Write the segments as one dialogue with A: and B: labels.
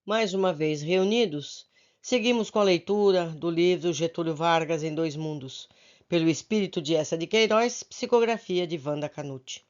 A: Mais uma vez reunidos, seguimos com a leitura do livro Getúlio Vargas em Dois Mundos, pelo espírito de Eça de Queiroz, psicografia de Wanda Canuti.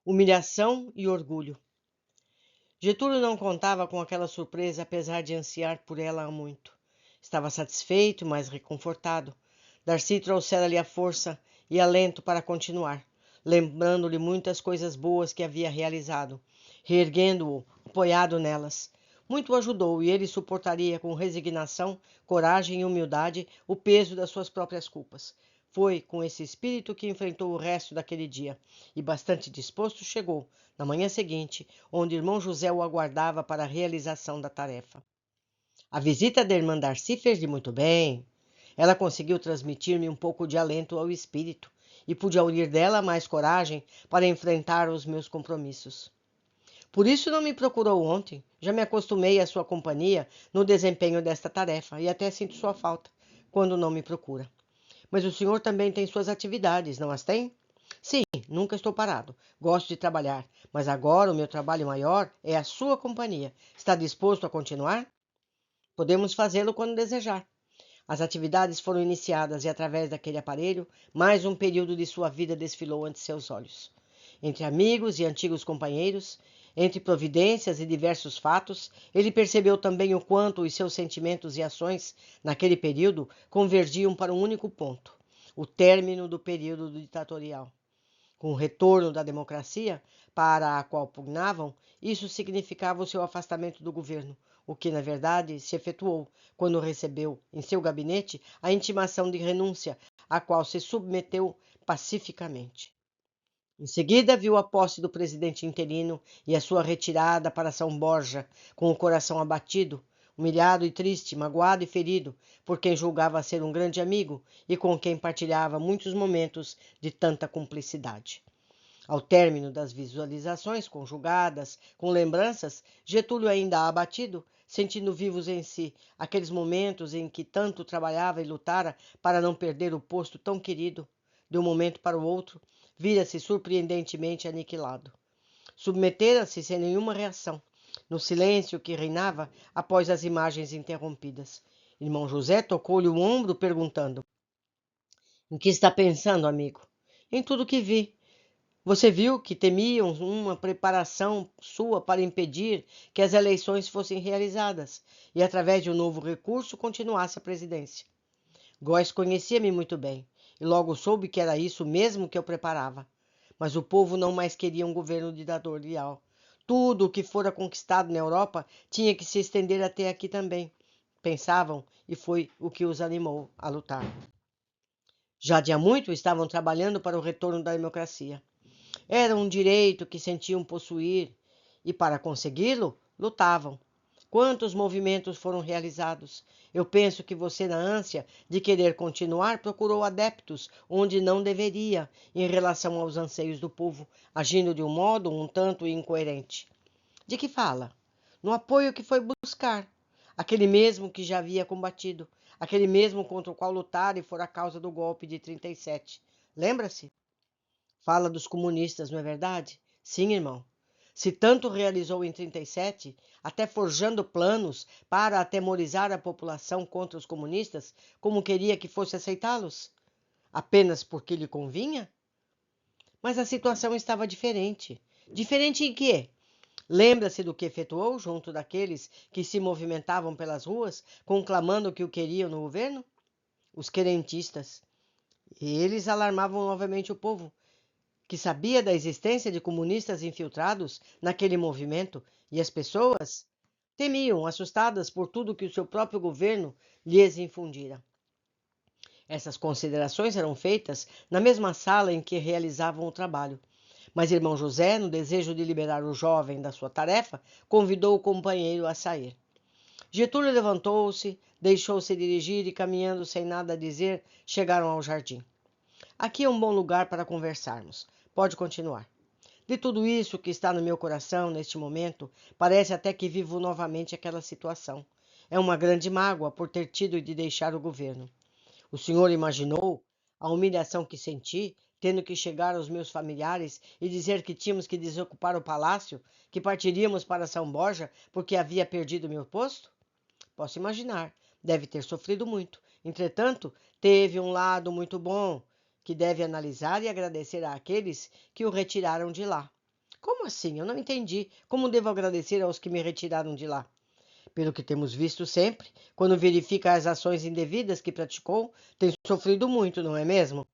A: Humilhação e orgulho. Getúlio não contava com aquela surpresa, apesar de ansiar por ela há muito. Estava satisfeito, mas reconfortado. Darcy trouxera-lhe a força e alento para continuar, lembrando-lhe muitas coisas boas que havia realizado, reerguendo-o, apoiado nelas. Muito o ajudou e ele suportaria com resignação, coragem e humildade o peso das suas próprias culpas. Foi com esse espírito que enfrentou o resto daquele dia, e bastante disposto chegou, na manhã seguinte, onde irmão José o aguardava para a realização da tarefa. A visita da irmã Darcy fez-lhe muito bem. Ela conseguiu transmitir-me um pouco de alento ao espírito, e pude aurir dela mais coragem para enfrentar os meus compromissos. Por isso não me procurou ontem. Já me acostumei à sua companhia no desempenho desta tarefa, e até sinto sua falta, quando não me procura. Mas o senhor também tem suas atividades, não as tem? Sim, nunca estou parado. Gosto de trabalhar, mas agora o meu trabalho maior é a sua companhia. Está disposto a continuar? Podemos fazê-lo quando desejar. As atividades foram iniciadas e, através daquele aparelho, mais um período de sua vida desfilou ante seus olhos. Entre amigos e antigos companheiros, entre providências e diversos fatos, ele percebeu também o quanto os seus sentimentos e ações, naquele período, convergiam para um único ponto: o término do período ditatorial. Com o retorno da democracia, para a qual pugnavam, isso significava o seu afastamento do governo, o que, na verdade, se efetuou quando recebeu, em seu gabinete, a intimação de renúncia, à qual se submeteu pacificamente. Em seguida, viu a posse do presidente interino e a sua retirada para São Borja, com o coração abatido, humilhado e triste, magoado e ferido, por quem julgava ser um grande amigo e com quem partilhava muitos momentos de tanta cumplicidade. Ao término das visualizações conjugadas com lembranças, Getúlio, ainda abatido, sentindo vivos em si aqueles momentos em que tanto trabalhava e lutara para não perder o posto tão querido, de um momento para o outro, vira-se surpreendentemente aniquilado. Submetera-se sem nenhuma reação, no silêncio que reinava após as imagens interrompidas. Irmão José tocou-lhe o ombro, perguntando: Em que está pensando, amigo? Em tudo que vi. Você viu que temiam uma preparação sua para impedir que as eleições fossem realizadas e, através de um novo recurso, continuasse a presidência. Góes conhecia-me muito bem e logo soube que era isso mesmo que eu preparava. Mas o povo não mais queria um governo ditatorial. Tudo o que fora conquistado na Europa tinha que se estender até aqui também, pensavam, e foi o que os animou a lutar. Já de há muito estavam trabalhando para o retorno da democracia. Era um direito que sentiam possuir e, para consegui-lo, lutavam. Quantos movimentos foram realizados? Eu penso que você, na ânsia de querer continuar, procurou adeptos onde não deveria, em relação aos anseios do povo, agindo de um modo um tanto incoerente. De que fala? No apoio que foi buscar. Aquele mesmo que já havia combatido. Aquele mesmo contra o qual lutara e fora a causa do golpe de 37. Lembra-se? Fala dos comunistas, não é verdade? Sim, irmão. Se tanto realizou em 37, até forjando planos para atemorizar a população contra os comunistas, como queria que fosse aceitá-los? Apenas porque lhe convinha? Mas a situação estava diferente. Diferente em quê? Lembra-se do que efetuou junto daqueles que se movimentavam pelas ruas, conclamando que o queriam no governo? Os querentistas. Eles alarmavam novamente o povo, que sabia da existência de comunistas infiltrados naquele movimento, e as pessoas temiam, assustadas por tudo que o seu próprio governo lhes infundira. Essas considerações eram feitas na mesma sala em que realizavam o trabalho. Mas irmão José, no desejo de liberar o jovem da sua tarefa, convidou o companheiro a sair. Getúlio levantou-se, deixou-se dirigir e, caminhando sem nada a dizer, chegaram ao jardim. Aqui é um bom lugar para conversarmos. Pode continuar. De tudo isso que está no meu coração neste momento, parece até que vivo novamente aquela situação. É uma grande mágoa por ter tido de deixar o governo. O senhor imaginou a humilhação que senti, tendo que chegar aos meus familiares e dizer que tínhamos que desocupar o palácio, que partiríamos para São Borja porque havia perdido meu posto? Posso imaginar, deve ter sofrido muito. Entretanto, teve um lado muito bom, que deve analisar e agradecer àqueles que o retiraram de lá. Como assim? Eu não entendi. Como devo agradecer aos que me retiraram de lá? Pelo que temos visto sempre, quando verifica as ações indevidas que praticou, tem sofrido muito, não é mesmo?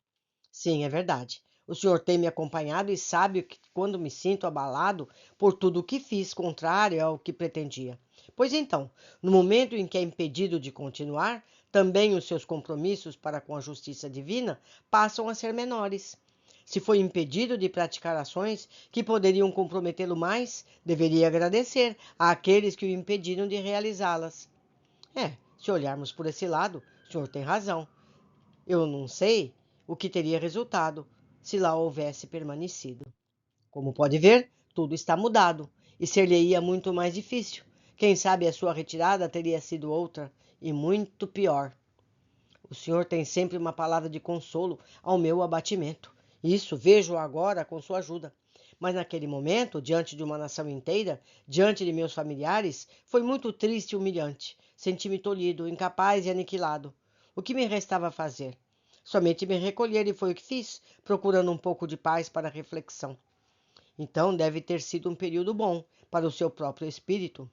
A: Sim, é verdade. O senhor tem me acompanhado e sabe que quando me sinto abalado por tudo o que fiz contrário ao que pretendia. Pois então, no momento em que é impedido de continuar, também os seus compromissos para com a justiça divina passam a ser menores. Se foi impedido de praticar ações que poderiam comprometê-lo mais, deveria agradecer àqueles que o impediram de realizá-las. Se olharmos por esse lado, o senhor tem razão. Eu não sei o que teria resultado se lá houvesse permanecido. Como pode ver, tudo está mudado e ser-lhe-ia muito mais difícil. Quem sabe a sua retirada teria sido outra e muito pior. O senhor tem sempre uma palavra de consolo ao meu abatimento. Isso vejo agora com sua ajuda. Mas naquele momento, diante de uma nação inteira, diante de meus familiares, foi muito triste e humilhante. Senti-me tolhido, incapaz e aniquilado. O que me restava fazer? Somente me recolher, e foi o que fiz, procurando um pouco de paz para a reflexão. Então deve ter sido um período bom para o seu próprio espírito.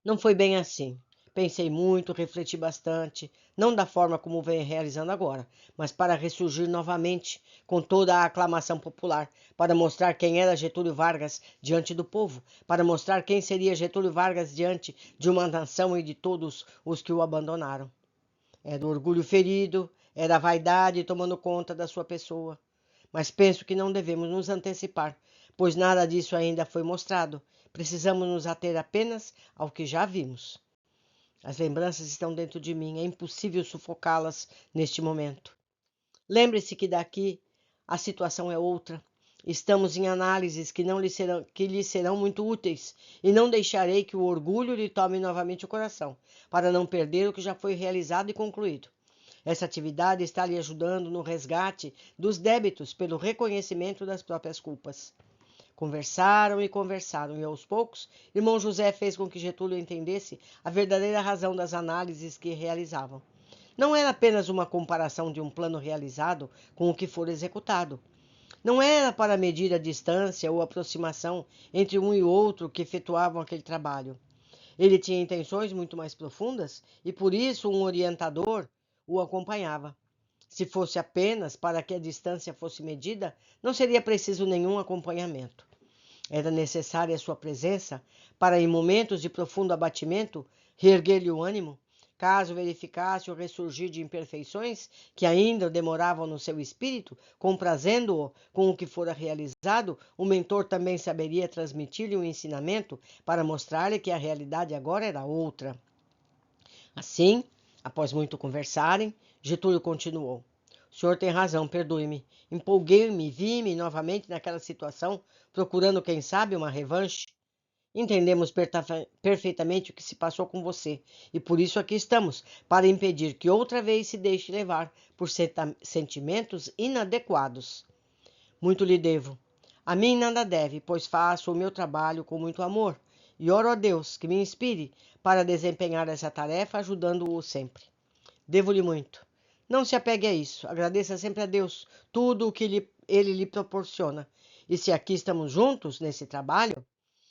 A: Não foi bem assim. Pensei muito, refleti bastante, não da forma como venho realizando agora, mas para ressurgir novamente com toda a aclamação popular, para mostrar quem era Getúlio Vargas diante do povo, para mostrar quem seria Getúlio Vargas diante de uma nação e de todos os que o abandonaram. Era o orgulho ferido, era a vaidade tomando conta da sua pessoa. Mas penso que não devemos nos antecipar, pois nada disso ainda foi mostrado. Precisamos nos ater apenas ao que já vimos. As lembranças estão dentro de mim, é impossível sufocá-las neste momento. Lembre-se que daqui a situação é outra. Estamos em análises que lhe serão muito úteis, e não deixarei que o orgulho lhe tome novamente o coração, para não perder o que já foi realizado e concluído. Essa atividade está lhe ajudando no resgate dos débitos pelo reconhecimento das próprias culpas. Conversaram e aos poucos, irmão José fez com que Getúlio entendesse a verdadeira razão das análises que realizavam. Não era apenas uma comparação de um plano realizado com o que for executado. Não era para medir a distância ou aproximação entre um e outro que efetuavam aquele trabalho. Ele tinha intenções muito mais profundas e, por isso, um orientador o acompanhava. Se fosse apenas para que a distância fosse medida, não seria preciso nenhum acompanhamento. Era necessária a sua presença para, em momentos de profundo abatimento, reerguer-lhe o ânimo. Caso verificasse o ressurgir de imperfeições que ainda demoravam no seu espírito, comprazendo-o com o que fora realizado, o mentor também saberia transmitir-lhe um ensinamento para mostrar-lhe que a realidade agora era outra. Assim, após muito conversarem, Getúlio continuou. O senhor tem razão, perdoe-me. Empolguei-me e vi-me novamente naquela situação, procurando, quem sabe, uma revanche. Entendemos perfeitamente o que se passou com você, e por isso aqui estamos, para impedir que outra vez se deixe levar por sentimentos inadequados. Muito lhe devo. A mim nada deve, pois faço o meu trabalho com muito amor, e oro a Deus que me inspire para desempenhar essa tarefa, ajudando-o sempre. Devo-lhe muito. Não se apegue a isso, agradeça sempre a Deus tudo o que Ele lhe proporciona. E se aqui estamos juntos nesse trabalho,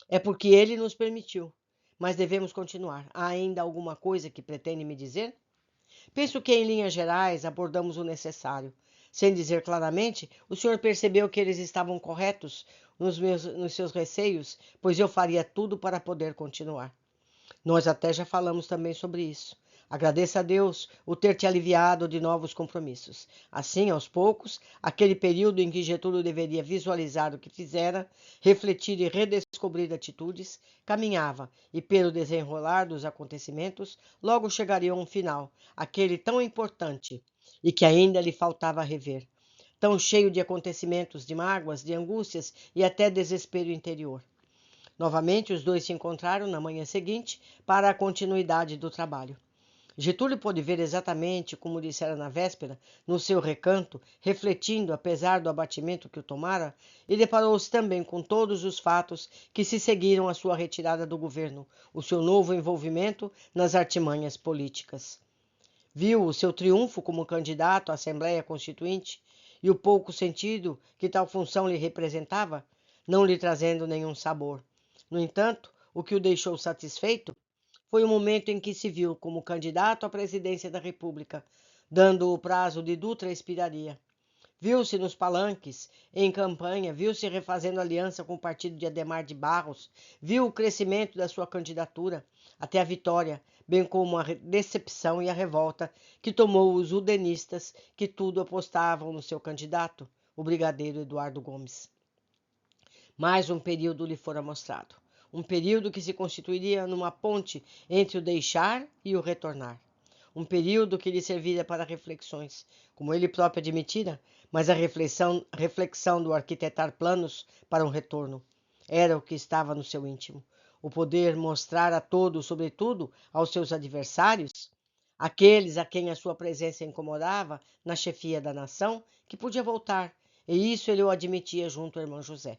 A: é porque Ele nos permitiu. Mas devemos continuar. Há ainda alguma coisa que pretende me dizer? Penso que, em linhas gerais, abordamos o necessário. Sem dizer claramente, o senhor percebeu que eles estavam corretos nos seus receios, pois eu faria tudo para poder continuar. Nós até já falamos também sobre isso. Agradeça a Deus o ter te aliviado de novos compromissos. Assim, aos poucos, aquele período em que Getúlio deveria visualizar o que fizera, refletir e redescobrir atitudes, caminhava, e pelo desenrolar dos acontecimentos, logo chegaria a um final, aquele tão importante e que ainda lhe faltava rever, tão cheio de acontecimentos, de mágoas, de angústias e até desespero interior. Novamente, os dois se encontraram na manhã seguinte para a continuidade do trabalho. Getúlio pôde ver exatamente como dissera na véspera, no seu recanto, refletindo, apesar do abatimento que o tomara, e deparou-se também com todos os fatos que se seguiram à sua retirada do governo, o seu novo envolvimento nas artimanhas políticas. Viu o seu triunfo como candidato à Assembleia Constituinte e o pouco sentido que tal função lhe representava, não lhe trazendo nenhum sabor. No entanto, o que o deixou satisfeito foi o momento em que se viu como candidato à presidência da República, dando o prazo de Dutra expiraria. Viu-se nos palanques, em campanha, viu-se refazendo aliança com o partido de Adhemar de Barros, viu o crescimento da sua candidatura até a vitória, bem como a decepção e a revolta que tomou os udenistas que tudo apostavam no seu candidato, o brigadeiro Eduardo Gomes. Mais um período lhe fora mostrado. Um período que se constituiria numa ponte entre o deixar e o retornar. Um período que lhe serviria para reflexões, como ele próprio admitira, mas a reflexão do arquitetar planos para um retorno. Era o que estava no seu íntimo. O poder mostrar a todos, sobretudo aos seus adversários, aqueles a quem a sua presença incomodava na chefia da nação, que podia voltar, e isso ele o admitia junto ao irmão José.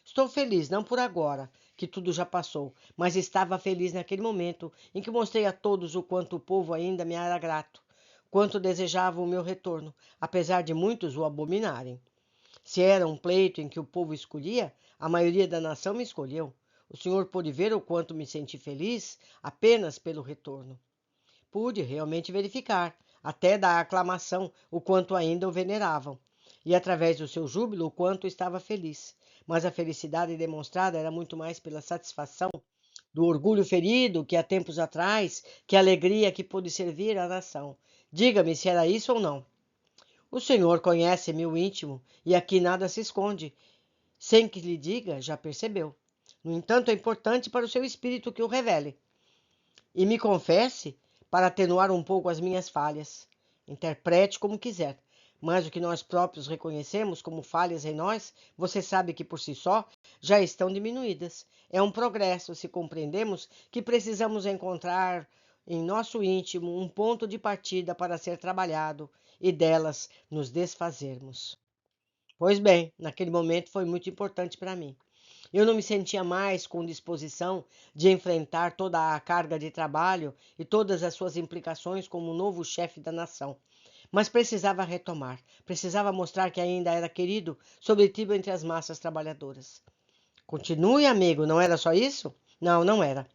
A: Estou feliz, não por agora, que tudo já passou, mas estava feliz naquele momento em que mostrei a todos o quanto o povo ainda me era grato, quanto desejava o meu retorno, apesar de muitos o abominarem. Se era um pleito em que o povo escolhia, a maioria da nação me escolheu. O senhor pôde ver o quanto me senti feliz apenas pelo retorno. Pude realmente verificar, até da aclamação, o quanto ainda o veneravam, e através do seu júbilo o quanto estava feliz. Mas a felicidade demonstrada era muito mais pela satisfação do orgulho ferido que há tempos atrás, que a alegria que pôde servir à nação. Diga-me se era isso ou não. O senhor conhece meu íntimo e aqui nada se esconde. Sem que lhe diga, já percebeu. No entanto, é importante para o seu espírito que o revele. E me confesse para atenuar um pouco as minhas falhas. Interprete como quiser, mas o que nós próprios reconhecemos como falhas em nós, você sabe que por si só já estão diminuídas. É um progresso se compreendemos que precisamos encontrar em nosso íntimo um ponto de partida para ser trabalhado e delas nos desfazermos. Pois bem, naquele momento foi muito importante para mim. Eu não me sentia mais com disposição de enfrentar toda a carga de trabalho e todas as suas implicações como novo chefe da nação. Mas precisava retomar, precisava mostrar que ainda era querido, sobretudo entre as massas trabalhadoras. Continue, amigo, não era só isso? Não, não era.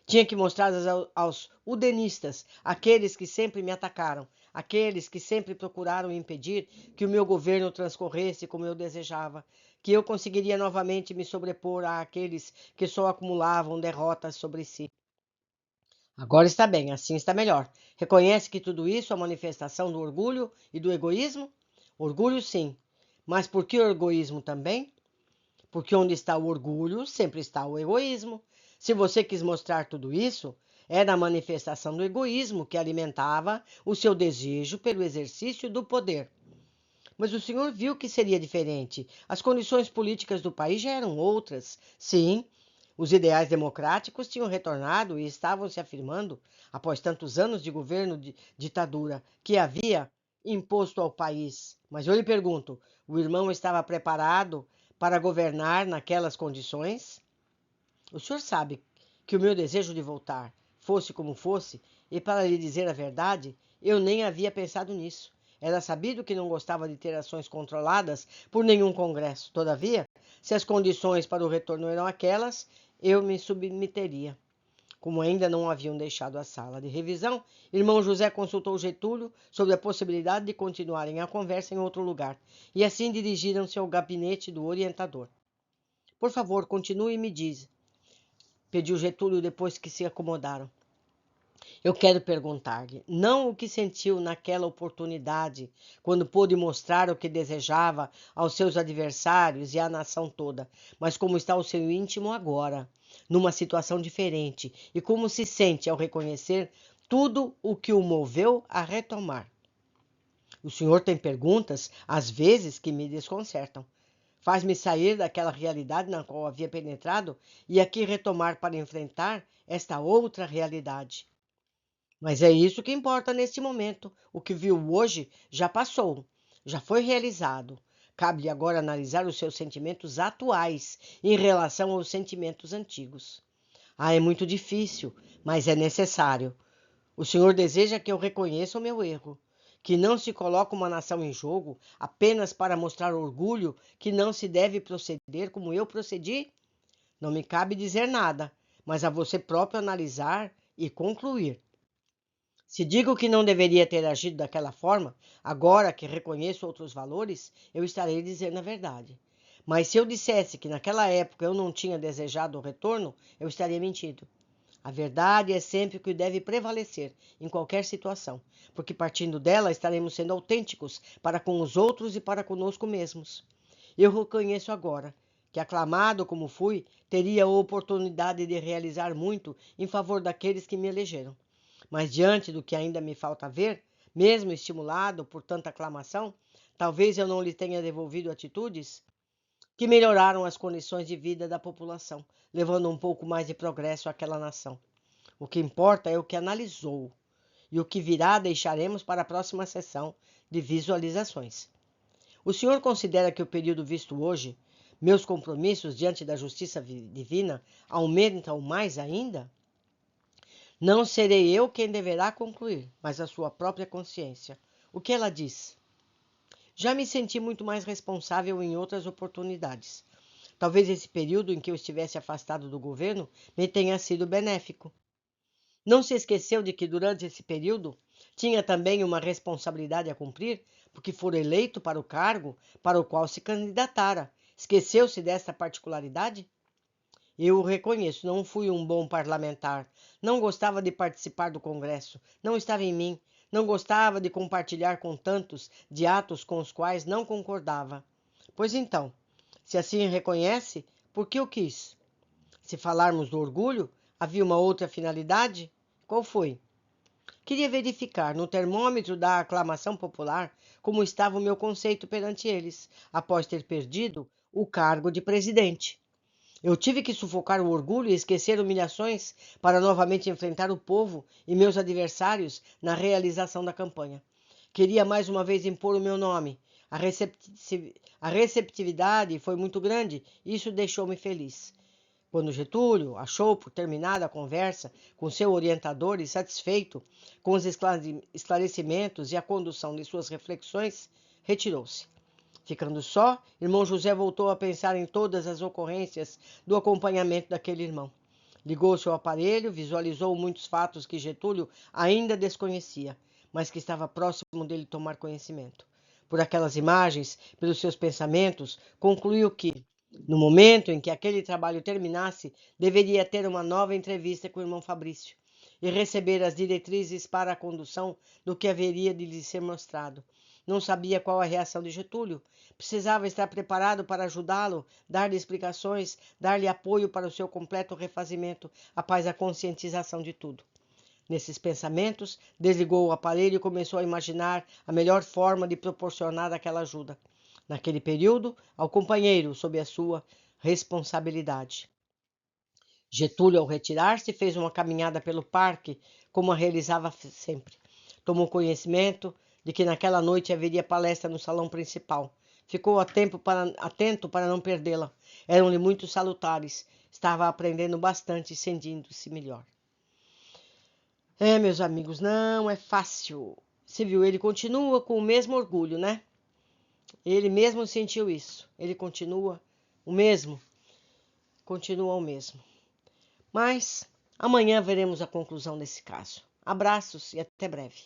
A: Tinha que mostrar aos udenistas, aqueles que sempre me atacaram, aqueles que sempre procuraram impedir que o meu governo transcorresse como eu desejava, que eu conseguiria novamente me sobrepor àqueles que só acumulavam derrotas sobre si. Agora está bem, assim está melhor. Reconhece que tudo isso é manifestação do orgulho e do egoísmo? Orgulho, sim. Mas por que egoísmo também? Porque onde está o orgulho, sempre está o egoísmo. Se você quis mostrar tudo isso, é na manifestação do egoísmo que alimentava o seu desejo pelo exercício do poder. Mas o senhor viu que seria diferente. As condições políticas do país já eram outras. Sim, os ideais democráticos tinham retornado e estavam se afirmando após tantos anos de governo de ditadura que havia imposto ao país. Mas eu lhe pergunto, o irmão estava preparado para governar naquelas condições? O senhor sabe que o meu desejo de voltar, fosse como fosse, e para lhe dizer a verdade, eu nem havia pensado nisso. Era sabido que não gostava de ter ações controladas por nenhum congresso. Todavia, se as condições para o retorno eram aquelas, eu me submeteria. Como ainda não haviam deixado a sala de revisão, irmão José consultou Getúlio sobre a possibilidade de continuarem a conversa em outro lugar, e assim dirigiram-se ao gabinete do orientador. Por favor, continue e me diz, pediu Getúlio depois que se acomodaram. Eu quero perguntar-lhe, não o que sentiu naquela oportunidade, quando pôde mostrar o que desejava aos seus adversários e à nação toda, mas como está o seu íntimo agora, numa situação diferente, e como se sente ao reconhecer tudo o que o moveu a retomar. O senhor tem perguntas, às vezes, que me desconcertam. Faz-me sair daquela realidade na qual havia penetrado e aqui retomar para enfrentar esta outra realidade. Mas é isso que importa neste momento. O que viu hoje já passou, já foi realizado. Cabe-lhe agora analisar os seus sentimentos atuais em relação aos sentimentos antigos. Ah, é muito difícil, mas é necessário. O Senhor deseja que eu reconheça o meu erro, que não se coloque uma nação em jogo apenas para mostrar orgulho, que não se deve proceder como eu procedi? Não me cabe dizer nada, mas a você próprio analisar e concluir. Se digo que não deveria ter agido daquela forma, agora que reconheço outros valores, eu estarei dizendo a verdade. Mas se eu dissesse que naquela época eu não tinha desejado o retorno, eu estaria mentindo. A verdade é sempre o que deve prevalecer em qualquer situação, porque partindo dela estaremos sendo autênticos para com os outros e para conosco mesmos. Eu reconheço agora que, aclamado como fui, teria a oportunidade de realizar muito em favor daqueles que me elegeram. Mas diante do que ainda me falta ver, mesmo estimulado por tanta aclamação, talvez eu não lhe tenha devolvido atitudes que melhoraram as condições de vida da população, levando um pouco mais de progresso àquela nação. O que importa é o que analisou, e o que virá deixaremos para a próxima sessão de visualizações. O senhor considera que o período visto hoje, meus compromissos diante da justiça divina, aumentam mais ainda? Não serei eu quem deverá concluir, mas a sua própria consciência. O que ela diz? Já me senti muito mais responsável em outras oportunidades. Talvez esse período em que eu estivesse afastado do governo me tenha sido benéfico. Não se esqueceu de que durante esse período tinha também uma responsabilidade a cumprir, porque fora eleito para o cargo para o qual se candidatara. Esqueceu-se dessa particularidade? Eu o reconheço, não fui um bom parlamentar. Não gostava de participar do Congresso. Não estava em mim. Não gostava de compartilhar com tantos de atos com os quais não concordava. Pois então, se assim reconhece, por que o quis? Se falarmos do orgulho, havia uma outra finalidade? Qual foi? Queria verificar, no termômetro da aclamação popular, como estava o meu conceito perante eles, após ter perdido o cargo de presidente. Eu tive que sufocar o orgulho e esquecer humilhações para novamente enfrentar o povo e meus adversários na realização da campanha. Queria mais uma vez impor o meu nome. A receptividade foi muito grande e isso deixou-me feliz. Quando Getúlio achou por terminada a conversa com seu orientador e satisfeito com os esclarecimentos e a condução de suas reflexões, retirou-se. Ficando só, irmão José voltou a pensar em todas as ocorrências do acompanhamento daquele irmão. Ligou seu aparelho, visualizou muitos fatos que Getúlio ainda desconhecia, mas que estava próximo dele tomar conhecimento. Por aquelas imagens, pelos seus pensamentos, concluiu que, no momento em que aquele trabalho terminasse, deveria ter uma nova entrevista com o irmão Fabrício e receber as diretrizes para a condução do que haveria de lhe ser mostrado. Não sabia qual a reação de Getúlio. Precisava estar preparado para ajudá-lo, dar-lhe explicações, dar-lhe apoio para o seu completo refazimento após a conscientização de tudo. Nesses pensamentos, desligou o aparelho e começou a imaginar a melhor forma de proporcionar aquela ajuda. Naquele período, ao companheiro sob a sua responsabilidade. Getúlio, ao retirar-se, fez uma caminhada pelo parque, como a realizava sempre. Tomou conhecimento de que naquela noite haveria palestra no salão principal. Ficou atento para não perdê-la. Eram-lhe muito salutares. Estava aprendendo bastante e sentindo-se melhor. Meus amigos, não é fácil. Você viu, ele continua com o mesmo orgulho, né? Ele mesmo sentiu isso. Ele continua o mesmo. Continua o mesmo. Mas amanhã veremos a conclusão desse caso. Abraços e até breve.